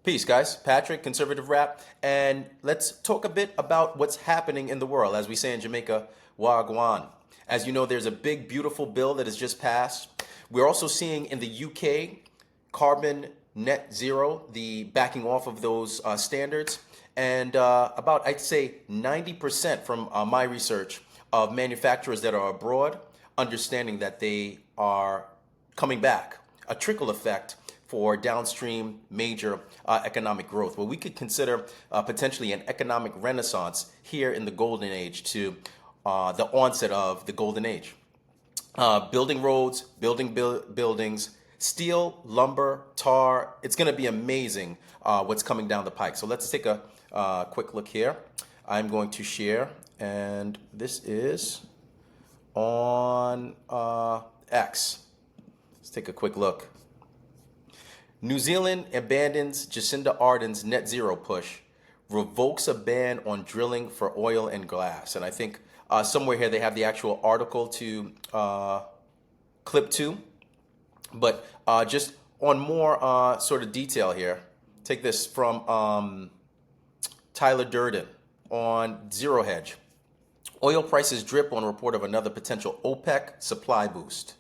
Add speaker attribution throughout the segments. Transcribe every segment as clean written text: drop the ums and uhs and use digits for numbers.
Speaker 1: Peace, guys. Patrick, Conservative Rap, and let's talk a bit about what's happening in the world. As we say in Jamaica, Wagwan. As you know, there's a big, beautiful bill that has just passed. We're also seeing in the UK carbon net zero, the backing off of those standards. And about, I'd say, 90% from my research of manufacturers that are abroad understanding that they are coming back. A trickle effect for downstream major economic growth, where we could consider potentially an economic renaissance here in the golden age to the onset of the golden age. Building roads, buildings, steel, lumber, tar. It's going to be amazing what's coming down the pike. So let's take a quick look here. I'm going to share, and this is on X. Let's take a quick look. New Zealand abandons Jacinda Ardern's net zero push, revokes a ban on drilling for oil and gas. And I think somewhere here they have the actual article to clip to. But just on more sort of detail here, take this from Tyler Durden on Zero Hedge. Oil prices drip on report of another potential OPEC supply boost.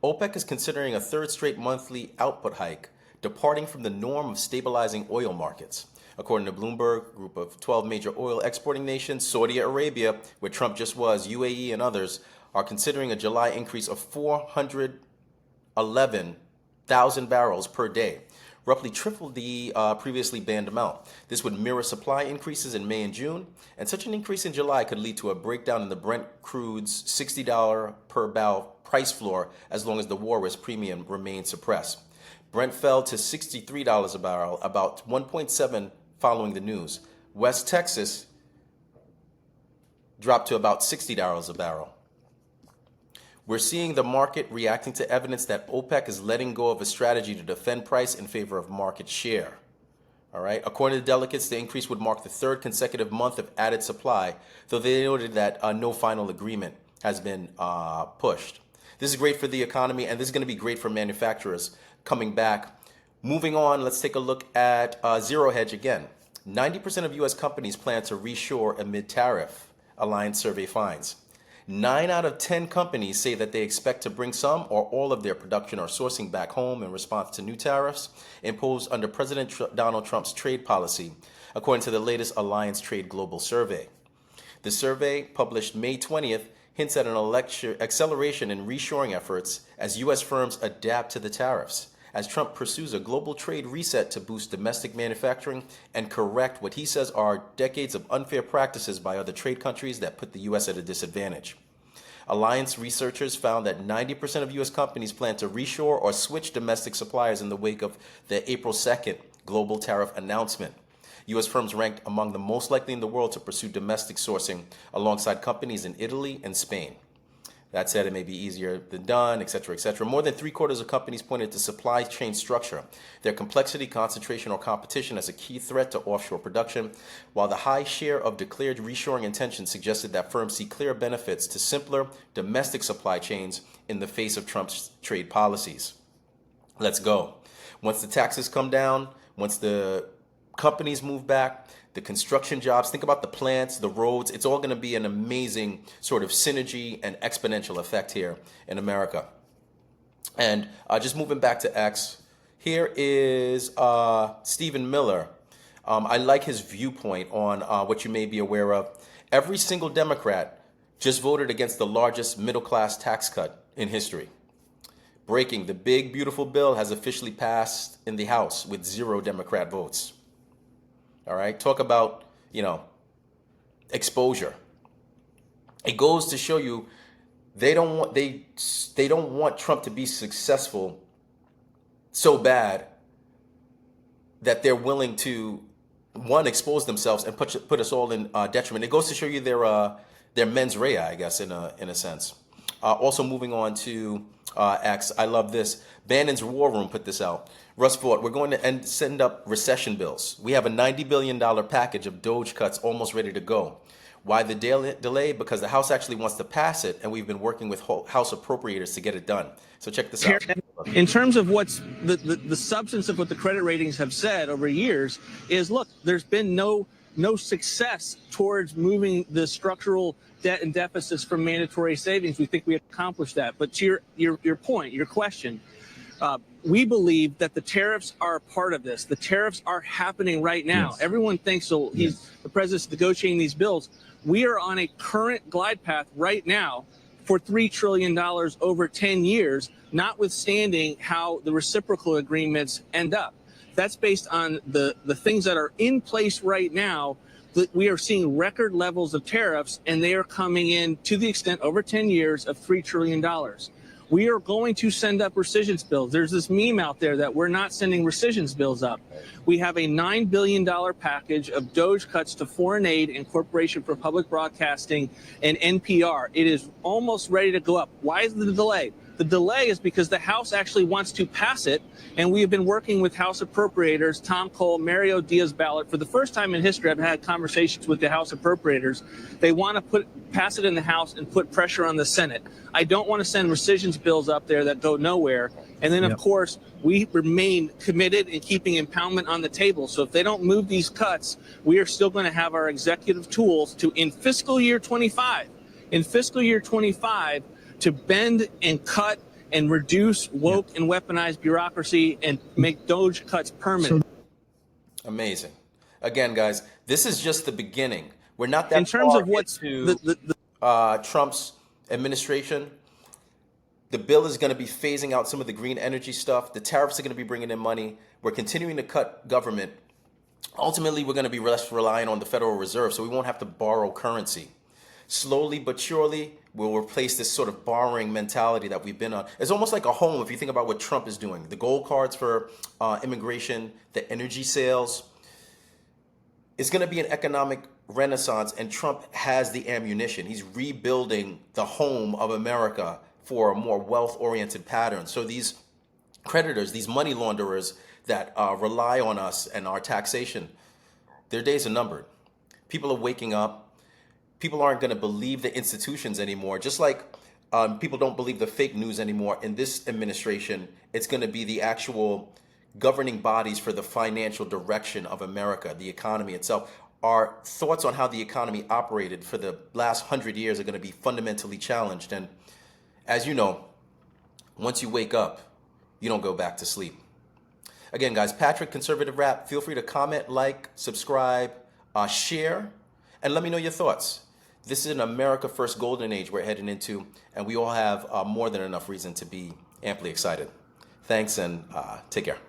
Speaker 1: OPEC is considering a third straight monthly output hike, departing from the norm of stabilizing oil markets. According to Bloomberg, group of 12 major oil exporting nations, Saudi Arabia, where Trump just was, UAE, and others, are considering a July increase of 411,000 barrels per day, roughly triple the previously banned amount. This would mirror supply increases in May and June, and such an increase in July could lead to a breakdown in the Brent crude's $60 per barrel price floor as long as the war risk premium remains suppressed. Brent fell to $63 a barrel, about 1.7 following the news. West Texas dropped to about $60 a barrel. We're seeing the market reacting to evidence that OPEC is letting go of a strategy to defend price in favor of market share. All right. According to delegates, the increase would mark the third consecutive month of added supply, though they noted that no final agreement has been pushed. This is great for the economy, and this is going to be great for manufacturers coming back. Moving on, let's take a look at Zero Hedge again. 90% of U.S. companies plan to reshore amid tariff, Alliance survey finds. 9 out of 10 companies say that they expect to bring some or all of their production or sourcing back home in response to new tariffs imposed under President Donald Trump's trade policy, according to the latest Alliance Trade Global survey. The survey, published May 20th, hints at an acceleration in reshoring efforts as U.S. firms adapt to the tariffs, as Trump pursues a global trade reset to boost domestic manufacturing and correct what he says are decades of unfair practices by other trade countries that put the U.S. at a disadvantage. Alliance researchers found that 90% of U.S. companies plan to reshore or switch domestic suppliers in the wake of the April 2nd global tariff announcement. U.S. firms ranked among the most likely in the world to pursue domestic sourcing alongside companies in Italy and Spain. That said, it may be easier than done, et cetera, et cetera. More than 3/4 of companies pointed to supply chain structure, their complexity, concentration, or competition as a key threat to offshore production, while the high share of declared reshoring intentions suggested that firms see clear benefits to simpler domestic supply chains in the face of Trump's trade policies. Let's go. Once the taxes come down, once the companies move back, the construction jobs, think about the plants, the roads, it's all going to be an amazing sort of synergy and exponential effect here in America. And just moving back to X, here is Stephen Miller. I like his viewpoint on what you may be aware of. Every single Democrat just voted against the largest middle-class tax cut in history. Breaking, the big, beautiful bill has officially passed in the House with 0 Democrat votes. All right, talk about, exposure. It goes to show you they don't want Trump to be successful so bad that they're willing to, one, expose themselves and put us all in detriment. It goes to show you their mens rea, I guess, in a sense. Also moving on to X, I love this. Bannon's War Room put this out. Russ Ford, we're going to send up recession bills. We have a $90 billion package of Doge cuts almost ready to go. Why the delay? Because the House actually wants to pass it, and we've been working with House appropriators to get it done. So check this out.
Speaker 2: In terms of what's the substance of what the credit ratings have said over years is, look, there's been no success towards moving the structural debt and deficits from mandatory savings. We think we accomplished that. But to your point, your question, we believe that the tariffs are a part of this. The tariffs are happening right now. Yes. Everyone thinks the president's negotiating these bills. We are on a current glide path right now for $3 trillion over 10 years, notwithstanding how the reciprocal agreements end up. That's based on the things that are in place right now. That we are seeing record levels of tariffs, and they are coming in to the extent over 10 years of $3 trillion. We are going to send up rescissions bills. There's this meme out there that we're not sending rescissions bills up. We have a $9 billion package of DOGE cuts to foreign aid and Corporation for Public Broadcasting and NPR. It is almost ready to go up. Why is the delay? The delay is because the House actually wants to pass it, and we have been working with House appropriators, Tom Cole, Mario Diaz-Balart. For the first time in history, I've had conversations with the House appropriators. They want to pass it in the House and put pressure on the Senate. I don't want to send rescissions bills up there that go nowhere. And then, of course, we remain committed in keeping impoundment on the table. So if they don't move these cuts, we are still going to have our executive tools to, in fiscal year 25, to bend and cut and reduce woke and weaponized bureaucracy and make DOGE cuts permanent.
Speaker 1: Amazing. Again, guys, this is just the beginning. We're not that
Speaker 2: in terms
Speaker 1: far
Speaker 2: of what's
Speaker 1: into Trump's administration. The bill is going to be phasing out some of the green energy stuff. The tariffs are going to be bringing in money. We're continuing to cut government. Ultimately, we're going to be less reliant on the Federal Reserve, so we won't have to borrow currency. Slowly but surely, we'll replace this sort of borrowing mentality that we've been on. It's almost like a home if you think about what Trump is doing. The gold cards for immigration, the energy sales. It's going to be an economic renaissance, and Trump has the ammunition. He's rebuilding the home of America for a more wealth-oriented pattern. So these creditors, these money launderers that rely on us and our taxation, their days are numbered. People are waking up. People aren't going to believe the institutions anymore. Just like people don't believe the fake news anymore. In this administration, it's going to be the actual governing bodies for the financial direction of America, the economy itself. Our thoughts on how the economy operated for the last 100 years are going to be fundamentally challenged. And as you know, once you wake up, you don't go back to sleep. Again, guys, Patrick, Conservative Rap, feel free to comment, like, subscribe, share, and let me know your thoughts. This is an America First golden age we're heading into, and we all have more than enough reason to be amply excited. Thanks, and take care.